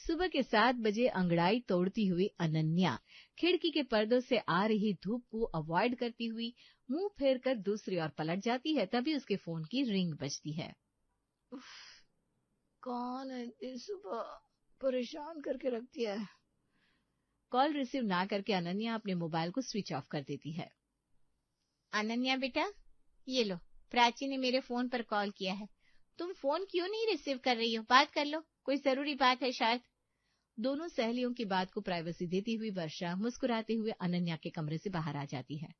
सुबह के 7 बजे अंगड़ाई तोड़ती हुई अनन्या खिड़की के पर्दों से आ रही धूप को अवॉइड करती हुई मुंह फेर कर दूसरी ओर पलट जाती है। तभी उसके फोन की रिंग बजती है। कौन है इतनी सुबह, परेशान करके रखती है। कॉल रिसीव ना करके अनन्या अपने मोबाइल को स्विच ऑफ कर देती है। अनन्या बेटा, ये लो, प्राची ने मेरे फोन पर कॉल किया है। तुम फोन क्यों नहीं रिसीव कर रही हो? बात कर लो, कोई जरूरी बात है शायद। दोनों सहेलियों की बात को प्राइवेसी देती हुई वर्षा मुस्कुराते हुए अनन्या के कमरे से बाहर आ जाती है।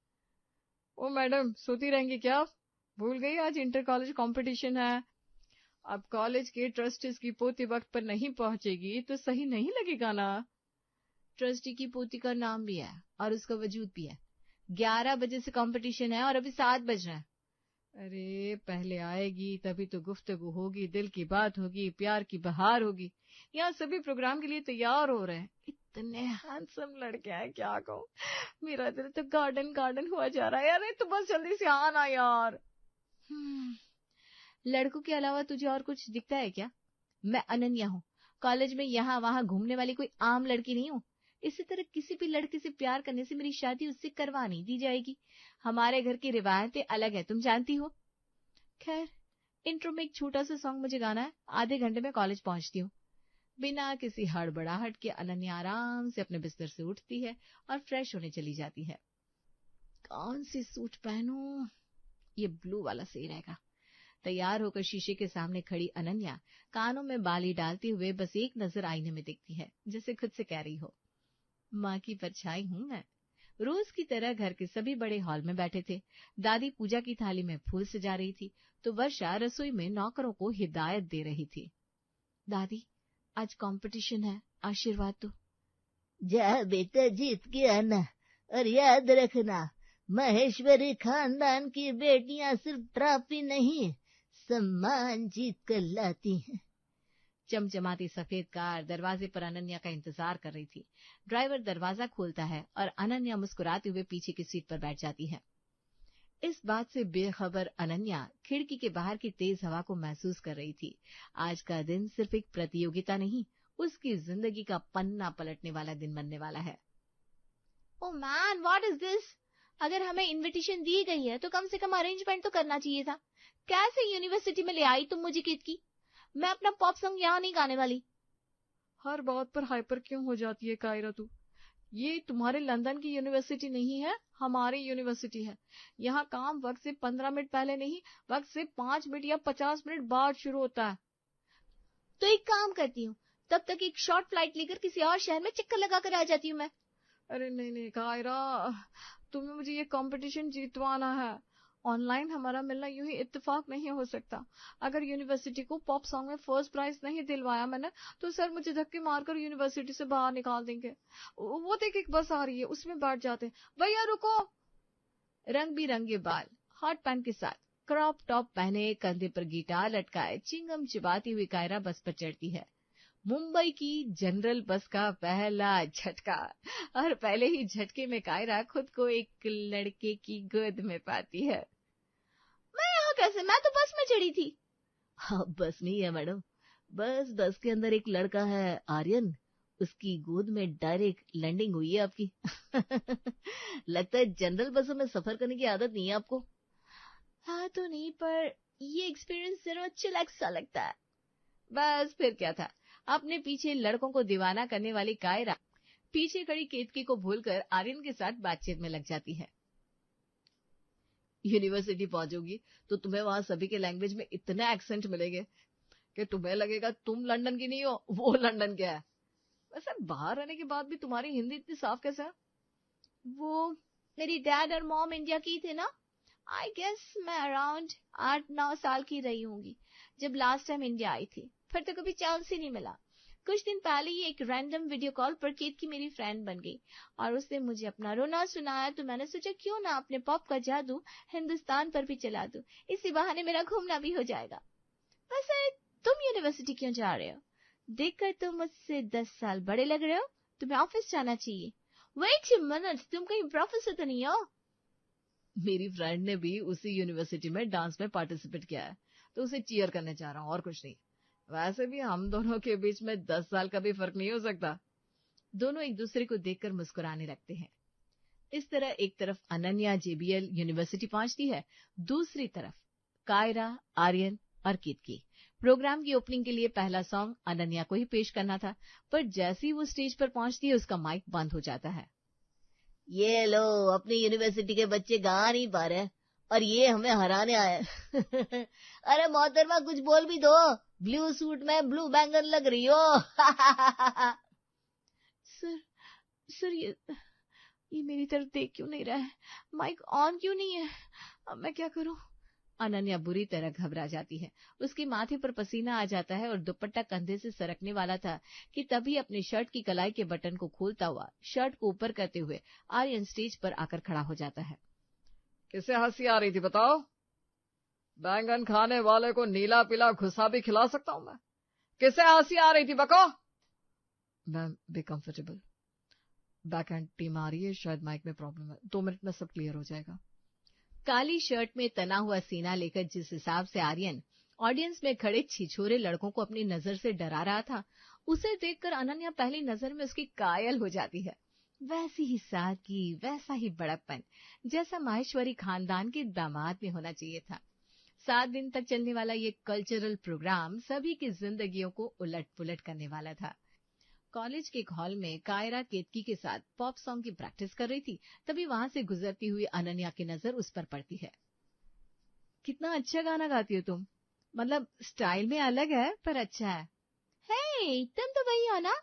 ओ मैडम, सोती रहेंगी क्या आप? भूल गई आज इंटर कॉलेज कंपटीशन है। अब कॉलेज के ट्रस्टीज की पोती वक्त पर नहीं पहुंचेगी तो सही नहीं लगेगा ना। ट्रस्टी की पोती का नाम भी है और उसका वजूद भी है। 11 बजे से कंपटीशन है और अभी 7 बज रहे हैं। अरे पहले आएगी तभी तो गुफ्तगू होगी, दिल की बात होगी, प्यार की बहार होगी। यहाँ सभी प्रोग्राम के लिए तैयार हो रहे हैं। इतने हैंडसम लड़के हैं, क्या कहूँ। मेरा दिल तो गार्डन गार्डन हुआ जा रहा है यार। तो बस जल्दी से आना यार। लड़कों के अलावा तुझे और कुछ दिखता है क्या? मैं अनन्या हूँ, कॉलेज में यहाँ वहाँ घूमने वाली कोई आम लड़की नहीं हूँ। इसी तरह किसी भी लड़के से प्यार करने से मेरी शादी उससे करवा नहीं दी जाएगी। हमारे घर की रिवायतें अलग है, तुम जानती हो। खैर, इंट्रो में एक छोटा सा सॉन्ग मुझे गाना है। आधे घंटे में कॉलेज पहुंचती हूँ। बिना किसी हड़बड़ाहट के अनन्या आराम से अपने बिस्तर से उठती है और फ्रेश होने चली जाती है। कौन सी सूट पहनूं? ये ब्लू वाला सही रहेगा। तैयार होकर शीशे के सामने खड़ी अनन्या कानों में बाली डालते हुए बस एक नजर आईने में देखती है, जैसे खुद से कह रही हो, माँ की परछाई हूं मैं। रोज की तरह घर के सभी बड़े हॉल में बैठे थे। दादी पूजा की थाली में फूल सजा रही थी तो वर्षा रसोई में नौकरों को हिदायत दे रही थी। दादी, आज कंपटीशन है, आशीर्वाद दो। जा बेटा, जीत के आना, और याद रखना, महेश्वरी खानदान की बेटियां सिर्फ ट्रॉफी नहीं, सम्मान जीत कर लाती हैं। चमचमाती सफेद कार दरवाजे पर अनन्या का इंतजार कर रही थी। ड्राइवर दरवाजा खोलता है और अनन्या मुस्कुराते हुए पीछे की सीट पर बैठ जाती है। इस बात से बेखबर अनन्या खिड़की के बाहर की तेज हवा को महसूस कर रही थी। आज का दिन सिर्फ एक प्रतियोगिता नहीं, उसकी जिंदगी का पन्ना पलटने वाला दिन बनने वाला है। Oh man, what is this? अगर हमें इनविटेशन दी गई है तो कम से कम अरेंजमेंट तो करना चाहिए था। कैसे यूनिवर्सिटी में ले आई तुम मुझे किट की? मैं अपना पॉप सॉन्ग यहाँ नहीं गाने वाली। हर बात पर हाइपर क्यों हो जाती है कायरा तू? ये तुम्हारे लंदन की यूनिवर्सिटी नहीं है, हमारी यूनिवर्सिटी है। यहाँ काम वक्त से 15 मिनट पहले नहीं, वक्त से 5 मिनट या 50 मिनट बाद शुरू होता है। तो एक काम करती हूँ, तब तक एक शॉर्ट फ्लाइट लेकर किसी और शहर में चक्कर लगा कर आ जाती हूँ मैं। अरे नहीं नहीं कायरा, तुम्हें मुझे ये कंपटीशन जीतवाना है। ऑनलाइन हमारा मिलना यूं ही इत्तेफाक नहीं हो सकता। अगर यूनिवर्सिटी को पॉप सॉन्ग में फर्स्ट प्राइज नहीं दिलवाया मैंने तो सर मुझे धक्के मारकर यूनिवर्सिटी से बाहर निकाल देंगे। वो देख, एक बस आ रही है, उसमें बैठ जाते हैं। भैया रुको। रंग बिरंगे बाल, हॉट पैंट के साथ क्रॉप टॉप पहने, कंधे पर गिटार लटकाए, चिंगम चिबाती हुई कायरा बस पर चढ़ती है। मुंबई की जनरल बस का पहला झटका, और पहले ही झटके में कायरा खुद को एक लड़के की गोद में पाती है। मैं यहाँ कैसे? मैं तो बस में चढ़ी थी। हाँ, बस में ही है मैडम। बस के अंदर एक लड़का है, आर्यन, उसकी गोद में डायरेक्ट लैंडिंग हुई है आपकी। लगता है जनरल बसों में सफर करने की आदत नहीं है आपको। हाँ तो नहीं, पर ये एक्सपीरियंस जरा चिलैक्स सा लगता है। बस फिर क्या था, अपने पीछे लड़कों को दीवाना करने वाली कायरा पीछे खड़ी केतकी को भूलकर आर्यन के साथ बातचीत में लग जाती है। यूनिवर्सिटी पहुंचोगी तो तुम्हें वहां सभी के लैंग्वेज में इतने एक्सेंट मिलेंगे कि तुम्हें लगेगा तुम लंदन की नहीं हो, वो लंदन के है। वैसे बाहर रहने के बाद भी तुम्हारी हिंदी इतनी साफ कैसे है? वो मेरी डैड और मॉम इंडिया की थे ना। आई गेस मैं अराउंड 8-9 साल की रही होंगी जब लास्ट टाइम इंडिया आई थी। फिर तो कभी चांस ही नहीं मिला। कुछ दिन पहले ही एक रैंडम वीडियो कॉल पर केतकी मेरी फ्रेंड बन गई और उसने मुझे अपना रोना सुनाया तो मैंने सोचा क्यों ना अपने पॉप का जादू हिंदुस्तान पर भी चला दूं। इसी बहाने मेरा घूमना भी हो जाएगा। वैसे तुम यूनिवर्सिटी क्यों जा रहे हो? देखकर तुम मुझसे 10 साल बड़े लग रहे हो। तुम्हें ऑफिस जाना चाहिए। वेट अ मिनट, तुम कहीं प्रोफेसर तो नहीं हो? मेरी फ्रेंड ने भी उसी यूनिवर्सिटी में डांस में पार्टिसिपेट किया है तो उसे चीयर करने जा रहा हूँ और कुछ नहीं। वैसे भी हम दोनों के बीच में 10 साल का भी फर्क नहीं हो सकता। दोनों एक दूसरे को देखकर मुस्कुराने लगते हैं। इस तरह एक तरफ अनन्या जेबीएल यूनिवर्सिटी पहुंचती है, दूसरी तरफ कायरा, आर्यन और केतकी। प्रोग्राम की ओपनिंग के लिए पहला सॉन्ग अनन्या को ही पेश करना था, पर जैसे ही वो स्टेज पर पहुंचती है उसका माइक बंद हो जाता है। ये लो, अपनी यूनिवर्सिटी के बच्चे गा नहीं पा रहे और ये हमें हराने आए। अरे मोहतरमा कुछ बोल भी दो, ब्लू सूट में ब्लू बैंगन लग रही हो। सर ये मेरी तरफ देख क्यों नहीं रहा है? माइक ऑन क्यों नहीं है? अब मैं क्या करूं? अनन्या बुरी तरह घबरा जाती है। उसके माथे पर पसीना आ जाता है और दुपट्टा कंधे से सरकने वाला था कि तभी अपने शर्ट की कलाई के बटन को खोलता हुआ शर्ट को ऊपर करते हुए आर्यन स्टेज पर आकर खड़ा हो जाता है। किसे हंसी आ रही थी बताओ? बैंगन खाने वाले को नीला पीला घुसा भी खिला सकता हूं मैं। किसे हंसी आ रही थी बको? Ma'am be comfortable, back end team आ रही है, शायद माइक में प्रॉब्लम है, 2 मिनट में सब क्लियर हो जाएगा। काली शर्ट में तना हुआ सीना लेकर जिस हिसाब से आर्यन ऑडियंस में खड़े छिछोरे लड़कों को अपनी नजर से डरा रहा था, उसे देखकर अनन्या पहली नजर में उसकी कायल हो जाती है। वैसी ही सादगी, वैसा ही बड़प्पन जैसा माहेश्वरी खानदान के दामाद में होना चाहिए था। 7 दिन तक चलने वाला ये कल्चरल प्रोग्राम सभी की जिंदगियों को उलट पुलट करने वाला था। कॉलेज के हॉल में कायरा केतकी के साथ पॉप सॉन्ग की प्रैक्टिस कर रही थी, तभी वहां से गुजरती हुई अनन्या की नजर उस पर पड़ती है। कितना अच्छा गाना गाती हो तुम, मतलब स्टाइल में अलग है पर अच्छा है। हे, तुम तो वही हो ना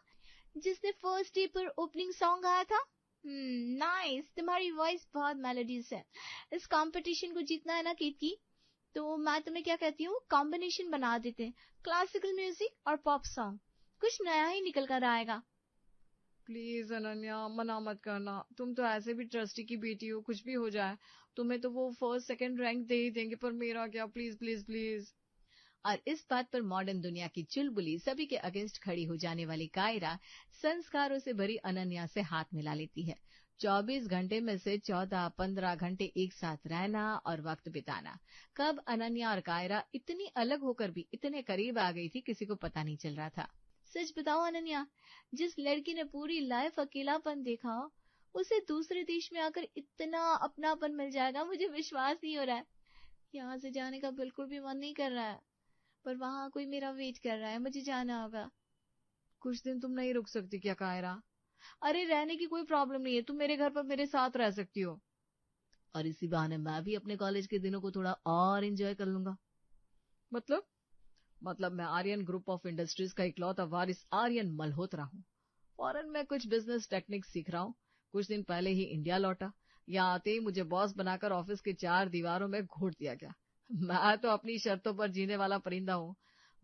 जिसने फर्स्ट डे पर ओपनिंग सॉन्ग गाया था? नाइस, तुम्हारी वॉइस बहुत मेलोडियस है। इस कंपटीशन को जीतना है ना केतकी, तो मैं तुम्हें क्या कहती हूँ, कॉम्बिनेशन बना देते हैं, क्लासिकल म्यूजिक और पॉप सॉन्ग, कुछ नया ही निकल कर आएगा। प्लीज अनन्या, मना मत करना, तुम तो ऐसे भी ट्रस्टी की बेटी हो, कुछ भी हो जाए तुम्हें तो वो फर्स्ट सेकंड रैंक दे ही देंगे, पर मेरा क्या, प्लीज प्लीज प्लीज। और इस बात पर मॉडर्न दुनिया की चुलबुली सभी के अगेंस्ट खड़ी हो जाने वाली कायरा संस्कारों से भरी अनन्या से हाथ मिला लेती है। 24 घंटे में से 14-15 घंटे एक साथ रहना और वक्त बिताना। कब अनन्या और कायरा इतनी अलग होकर भी इतने करीब आ गई थी, किसी को पता नहीं चल रहा था। सच बताओ अनन्या, जिस लड़की ने पूरी लाइफ अकेलापन देखा हो, उसे दूसरे देश में आकर इतना अपनापन मिल जाएगा, मुझे विश्वास नहीं हो रहा है। यहाँ से जाने का बिल्कुल भी मन नहीं कर रहा है, पर वहाँ कोई मेरा वेट कर रहा है, मुझे जाना होगा। कुछ दिन तुम नहीं रुक सकती क्या कायरा? अरे रहने की कोई प्रॉब्लम नहीं है, तुम मेरे घर पर मेरे साथ रह सकती हो। और इसी बहाने मैं भी अपने कॉलेज के दिनों को थोड़ा और एंजॉय कर लूंगा। मतलब मैं आर्यन ग्रुप ऑफ इंडस्ट्रीज का इकलौता वारिस आर्यन मल्होत्रा हूँ। फॉरेन में कुछ बिजनेस टेक्निक्स सीख रहा हूँ। कुछ दिन पहले ही इंडिया लौटा। यहाँ आते ही मुझे बॉस बनाकर ऑफिस के 4 दीवारों में घोट दिया गया। मैं तो अपनी शर्तों पर जीने वाला परिंदा हूँ।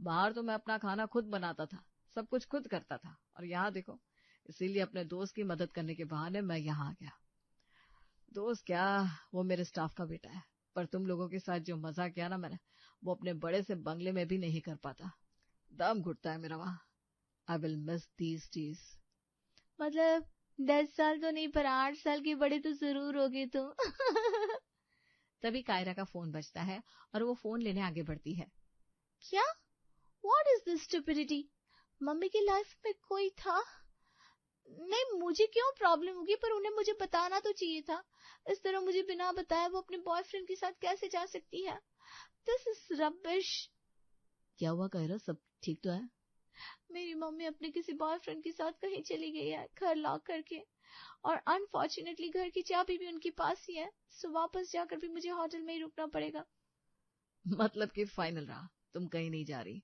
बाहर तो मैं अपना खाना खुद बनाता था, सब कुछ खुद करता था, और यहाँ देखो, इसीलिए अपने दोस्त की मदद करने के बहाने मैं यहाँ आ गया। दोस्त क्या, वो मेरे स्टाफ का बेटा है, पर तुम लोगों के साथ जो मजा किया ना मैंने, वो अपने बड़े से बंगले में भी नहीं कर पाता। दम घुटता है मेरा वहां। I will miss these days. मतलब 10 साल तो नहीं, पर 8 साल के बड़े तो जरूर होगे तुम। तभी कायरा का फोन बजता है और वो फोन लेने आगे बढ़ती है। क्या? What is this stupidity? Mummy की लाइफ में कोई था? नहीं, मुझे क्यों प्रॉब्लम होगी, पर उन्हें मुझे बताना तो चाहिए था। इस तरह मुझे बिना बताए वो अपने बॉयफ्रेंड के साथ कैसे जा सकती है? This is rubbish. क्या हुआ कायरा, सब ठीक तो है? मेरी मम्मी अपने किसी बॉयफ्रेंड के साथ कहीं चली गई है, घर लॉक करके, और अनफॉर्चुनेटली घर की चाबी भी उनके पास ही है, सो वापस जाकर भी मुझे होटल में ही रुकना पड़ेगा। मतलब कि फाइनल रहा, तुम कहीं नहीं जा रही,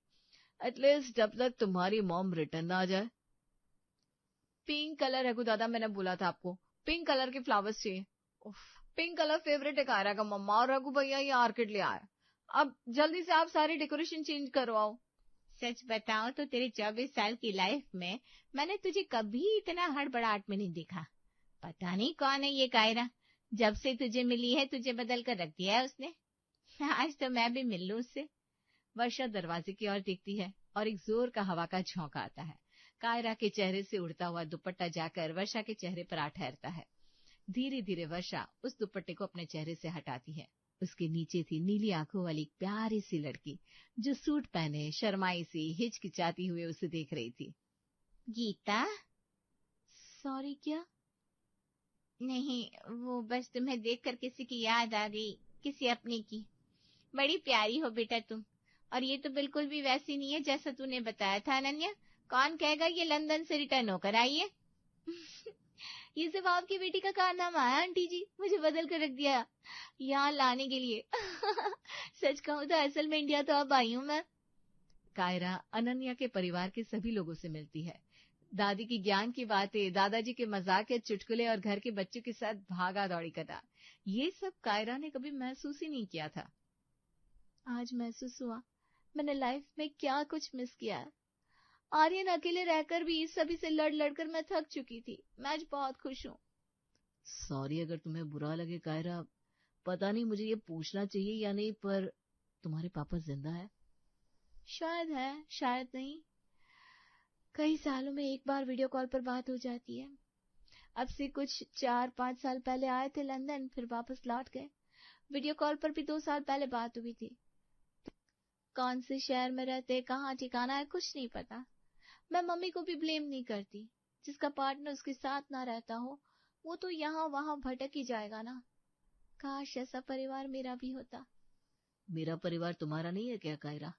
एटलीस्ट जब तक तुम्हारी मॉम रिटर्न ना आ जाए। पिंक कलर रघु दादा, मैंने बोला था आपको, पिंक कलर के फ्लावर्स चाहिए। पिंक कलर फेवरेट है कायरा का मम्मा, और रघु भैया ये आर्किड ले आए। अब जल्दी से आप सारी डेकोरेशन चेंज करवाओ। सच बताओ तो तेरे 24 साल की लाइफ में मैंने तुझे कभी इतना हड़बड़ाहट में नहीं देखा। पता नहीं कौन है ये कायरा, जब से तुझे मिली है तुझे बदल कर रख दिया है उसने। आज तो मैं भी मिल लूं उससे। वर्षा दरवाजे की ओर देखती है और एक जोर का हवा का झोंका आता है। कायरा के चेहरे से उड़ता हुआ दुपट्टा जाकर वर्षा के चेहरे पर आ ठहरता है। धीरे धीरे वर्षा उस दुपट्टे को अपने चेहरे से हटाती है उसके नीचे थी नीली आंखों वाली एक प्यारी सी लड़की, जो सूट पहने शर्माई सी हिचकिचाती हुए उसे देख रही थी। गीता? सॉरी, क्या? नहीं, वो बस तुम्हें देखकर किसी की याद आ गई, किसी अपने की। बड़ी प्यारी हो बेटा तुम, और ये तो बिल्कुल भी वैसी नहीं है जैसा तूने बताया था अनन्या। कौन कहेगा ये लंदन से रिटर्न होकर आई है। ये सब आपकी बेटी का कारनामा है आंटी जी, मुझे बदल कर रख दिया यहाँ लाने के लिए। सच कहूँ तो असल में इंडिया तो अब आई हूँ मैं। कायरा अनन्या के परिवार के सभी लोगों से मिलती है। दादी की ज्ञान की बातें, दादाजी के मजाक या चुटकुले और घर के बच्चों के साथ भागा दौड़ी करना, ये सब कायरा ने कभी महसूस ही नहीं किया था। आज महसूस हुआ मैंने लाइफ में क्या कुछ मिस किया है। आर्यन अकेले रहकर भी सभी से लड़ लड़कर मैं थक चुकी थी। मैं आज बहुत खुश हूँ। सॉरी अगर तुम्हें बुरा लगे कायरा, पता नहीं मुझे ये पूछना चाहिए या नहीं, पर तुम्हारे पापा जिंदा है? शायद है, शायद नहीं। कई सालों में एक बार वीडियो कॉल पर बात हो जाती है। अब से कुछ 4-5 साल पहले आए थे लंदन, फिर वापस लौट गए। वीडियो कॉल पर भी 2 साल पहले बात हुई थी। कौन से शहर में रहते, कहाँ ठिकाना है, कुछ नहीं पता। मैं मम्मी को भी ब्लेम नहीं करती। जिसका पार्टनर उसके साथ ना रहता हो, वो तो यहाँ वहां भटक ही जाएगा ना। काश ऐसा परिवार मेरा भी होता। मेरा परिवार तुम्हारा नहीं है क्या कायरा?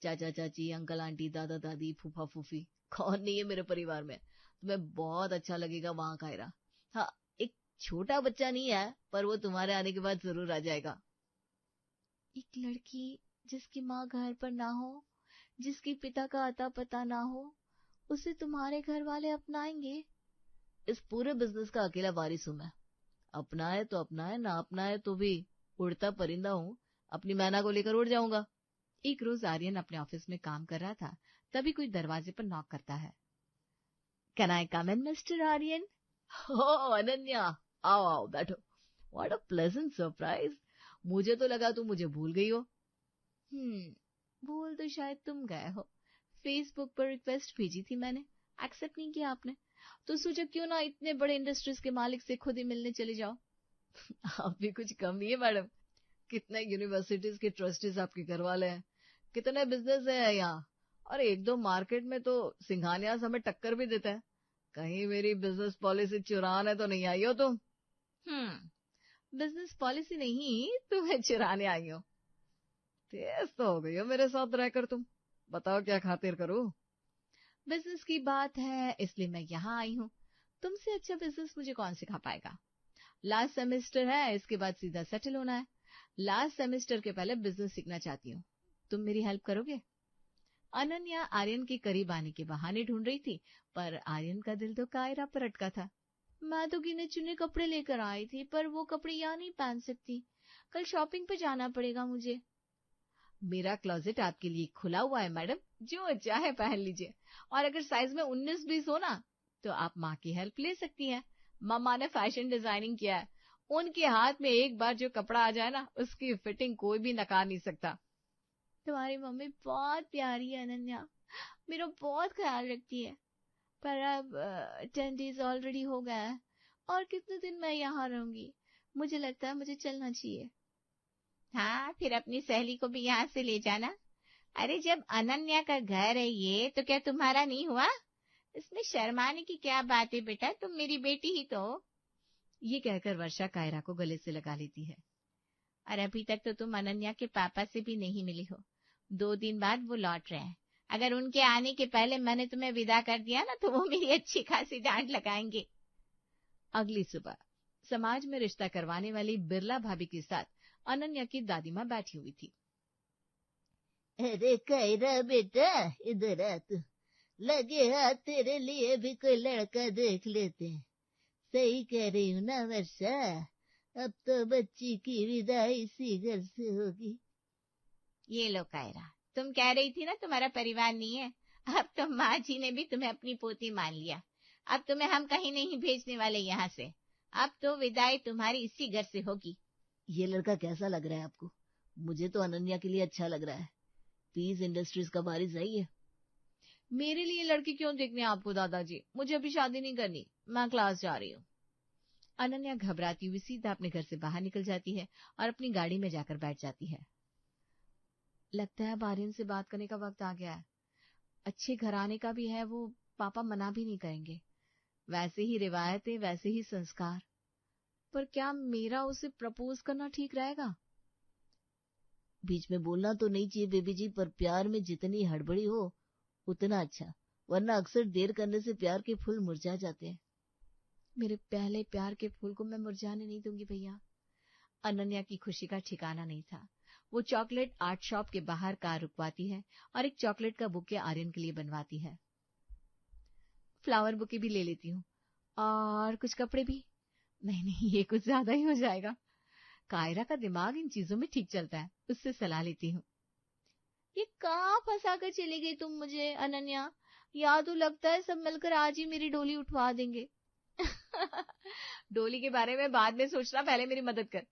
चाचा चाची, अंकल आंटी, दादा दादी, फूफा फूफी, कौन नहीं है मेरे परिवार में? तुम्हें बहुत अच्छा लगेगा वहां कायरा। हाँ, एक छोटा बच्चा नहीं है, पर वो तुम्हारे आने के बाद जरूर आ जाएगा। एक लड़की जिसकी माँ घर पर ना हो, जिसके पिता का अता पता ना हो, उसे तुम्हारे घर वाले अपनाएंगे? इस पूरे बिजनेस का अकेला वारिस हूं मैं। अपनाए तो अपनाए, ना अपनाए तो भी उड़ता परिंदा हूँ, अपनी मैना को लेकर उड़ जाऊंगा। एक रोज आर्यन अपने ऑफिस में काम कर रहा था, तभी कोई दरवाजे पर नॉक करता है। Can I come in mister Aryan? Oh Ananya, आओ आओ बैठो। What a pleasant surprise. मुझे तो लगा तुम मुझे भूल गई हो। भूल तो शायद तुम गए हो। फेसबुक पर रिक्वेस्ट भेजी थी मैंने, एक्सेप्ट नहीं किया आपने, तो सोचा क्यों ना इतने बड़े इंडस्ट्रीज के मालिक से खुद ही मिलने चले जाओ। आप भी कुछ कम नहीं है मैडम। कितने यूनिवर्सिटीज के ट्रस्टीज आपके घर वाले हैं, कितने बिजनेस है यहाँ, और एक दो मार्केट में तो सिंघानियाज हमें टक्कर भी देते हैं। कहीं मेरी बिजनेस पॉलिसी चुराने तो नहीं आई हो तुम? बिजनेस पॉलिसी नहीं, तुम्हें चुराने आई हो। तेज तो हो गई हो मेरे साथ रहकर तुम। बताओ क्या खातिर करूं? बिजनेस की बात है इसलिए मैं यहाँ आई हूँ। तुमसे अच्छा बिजनेस मुझे कौन सिखा पाएगा। लास्ट सेमेस्टर है, इसके बाद सीधा सेटल होना है। लास्ट सेमेस्टर के पहले बिजनेस सीखना चाहती हूँ, तुम मेरी हेल्प करोगे? अनन्या आर्यन के करीब आने के बहाने ढूंढ रही थी, पर आर्यन का दिल तो कायरा पर अटका था। मैं तो गिने चुने कपड़े लेकर आई थी, पर वो कपड़े यहाँ नहीं पहन सकती। कल शॉपिंग पे जाना पड़ेगा मुझे। मेरा क्लोजेट आपके लिए खुला हुआ है मैडम, जो चाहे पहन लीजिए। और अगर साइज में 19-20 हो ना, तो आप माँ की हेल्प ले सकती हैं। मम्मा ने फैशन डिजाइनिंग किया है, उनके हाथ में एक बार जो कपड़ा आ जाए ना, उसकी फिटिंग कोई भी नकार नहीं सकता। तुम्हारी मम्मी बहुत प्यारी है अनन्या, मेरा बहुत ख्याल रखती है। पर अब 10 डेज ऑलरेडी हो गया है, और कितने दिन मैं यहाँ रहूंगी। मुझे लगता है मुझे चलना चाहिए। हाँ, फिर अपनी सहेली को भी यहाँ से ले जाना। अरे जब अनन्या का घर है ये, तो क्या तुम्हारा नहीं हुआ? इसमें शर्माने की क्या बात है बेटा, तुम मेरी बेटी ही तो हो। ये कहकर वर्षा कायरा को गले से लगा लेती है। और अभी तक तो तुम अनन्या के पापा से भी नहीं मिली हो। 2 दिन बाद वो लौट रहे हैं। अगर उनके आने के पहले मैंने तुम्हें विदा कर दिया ना, तो वो मेरी अच्छी खासी डांट लगाएंगे। अगली सुबह समाज में रिश्ता करवाने वाली बिरला भाभी के साथ अनन्या की दादी माँ बैठी हुई थी। अरे कायरा बेटा, इधर आ तू। लगे हाथ तेरे लिए भी कोई लड़का देख लेते हैं। सही कह रही हूँ ना वर्षा? अब तो बच्ची की विदाई इसी घर से होगी। ये लो कायरा, तुम कह रही थी ना तुम्हारा परिवार नहीं है, अब तो माँ जी ने भी तुम्हें अपनी पोती मान लिया। अब तुम्हें हम कहीं नहीं भेजने वाले यहाँ से। अब तो विदाई तुम्हारी इसी घर से होगी। ये लड़का कैसा लग रहा है आपको? मुझे तो अनन्या के लिए अच्छा लग रहा है। पीस इंडस्ट्रीज का वारिस है ये। मेरे लिए लड़की क्यों देखनी है आपको दादाजी? मुझे अभी शादी नहीं करनी, मैं क्लास जा रही हूँ। अनन्या घबराती हुई सीधा अपने घर से बाहर निकल जाती है और अपनी गाड़ी में जाकर बैठ जाती है। लगता है अब आर्यन से बात करने का वक्त आ गया है। अच्छे घराने का भी है वो, पापा मना भी नहीं करेंगे। वैसे ही रिवायतें, वैसे ही संस्कार। पर क्या मेरा उसे प्रपोज करना ठीक रहेगा? बीच में बोलना तो नहीं चाहिए बेबी जी, पर प्यार में जितनी हड़बड़ी हो उतना अच्छा, वरना अक्सर देर करने से प्यार के फूल मुरझा जाते हैं। मेरे पहले प्यार के फूल को मैं मुरझाने नहीं दूंगी भैया। अनन्या की खुशी का ठिकाना नहीं था। वो चॉकलेट आर्ट शॉप के बाहर कार रुकवाती है और एक चॉकलेट का बुके आर्यन के लिए बनवाती है। फ्लावर बुके भी ले लेती हूँ और कुछ कपड़े भी। नहीं, ये कुछ ज्यादा ही हो जाएगा। कायरा का दिमाग इन चीजों में ठीक चलता है, उससे सलाह लेती हूँ। ये कहाँ फंसा कर चली गई तुम मुझे अनन्या? या तो लगता है सब मिलकर आज ही मेरी डोली उठवा देंगे। डोली के बारे में बाद में सोचना, पहले मेरी मदद कर।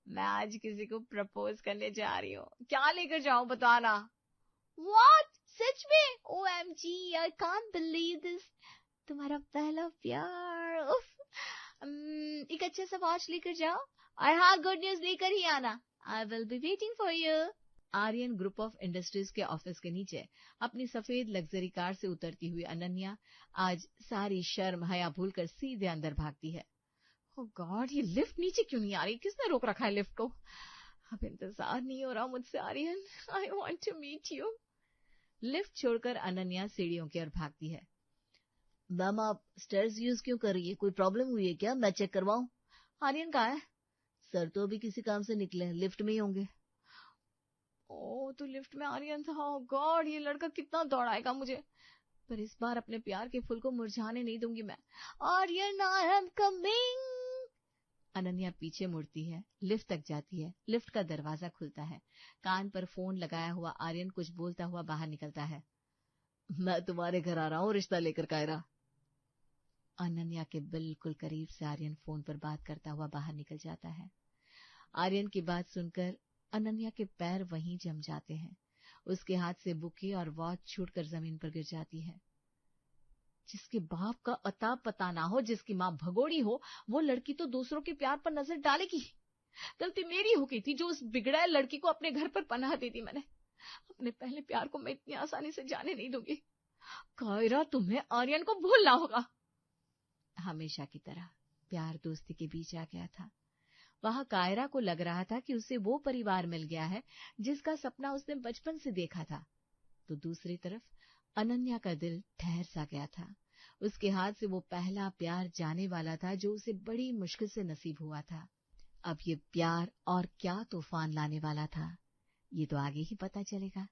मैं आज किसी को प्रपोज करने जा रही हूँ। क्या लेकर जाऊं बताना। What? सच में? OMG, I can't believe this. तुम्हारा पहला प्यार। उफ। एक अच्छा सा वॉच लेकर जाओ और हाँ, गुड न्यूज लेकर ही आना। I will be waiting for you. Aryan group of industries के ऑफिस के नीचे अपनी सफेद लग्जरी कार से उतरती हुई अनन्या आज सारी शर्म हया भूलकर सीधे अंदर भागती है। ओह गॉड, ये लिफ्ट नीचे क्यों नहीं आ रही? किसने रोक रखा है लिफ्ट को? अब इंतजार नहीं हो रहा मुझसे Aryan. I want to meet you. Lift छोड़कर अनन्या सीढ़ियों की ओर भागती है। मैम आप स्टेयर्स यूज क्यों कर रही है? कोई प्रॉब्लम हुई है क्या? मैं चेक करवाऊं? आर्यन कहाँ है? सर तो अभी किसी काम से निकले, लिफ्ट में ही होंगे। ओ तो लिफ्ट में आर्यन था। ओह गॉड, ये लड़का कितना दौड़ाएगा मुझे। पर इस बार अपने प्यार के फूल को मुरझाने नहीं दूंगी मैं। Aryan, I am coming. Ananya पीछे मुड़ती है, लिफ्ट तक जाती है। लिफ्ट का दरवाजा खुलता है। कान पर फोन लगाया हुआ आर्यन कुछ बोलता हुआ बाहर निकलता है। मैं तुम्हारे घर आ रहा हूँ रिश्ता लेकर कायरा। अनन्या के बिल्कुल करीब से आर्यन फोन पर बात करता हुआ बाहर निकल जाता है। आर्यन की बात सुनकर अनन्या के पैर वहीं जम जाते हैं। उसके हाथ से बुके और वॉच छूटकर जमीन पर गिर जाती है। जिसके बाप का अता पता ना हो, जिसकी माँ भगोड़ी हो, वो लड़की तो दूसरों के प्यार पर नजर डालेगी। गलती मेरी हो गई थी जो उस बिगड़ैल लड़की को अपने घर पर पनाह दी थी मैंने। अपने पहले प्यार को मैं इतनी आसानी से जाने नहीं दूंगी। कायरा, तुम्हें आर्यन को भूलना होगा। हमेशा की तरह प्यार दोस्ती के बीच आ गया था। वहां कायरा को लग रहा था कि उसे वो परिवार मिल गया है जिसका सपना उसने बचपन से देखा था। तो दूसरी तरफ अनन्या का दिल ठहर सा गया था। उसके हाथ से वो पहला प्यार जाने वाला था जो उसे बड़ी मुश्किल से नसीब हुआ था। अब ये प्यार और क्या तूफान लाने वाला था, ये तो आगे ही पता चलेगा।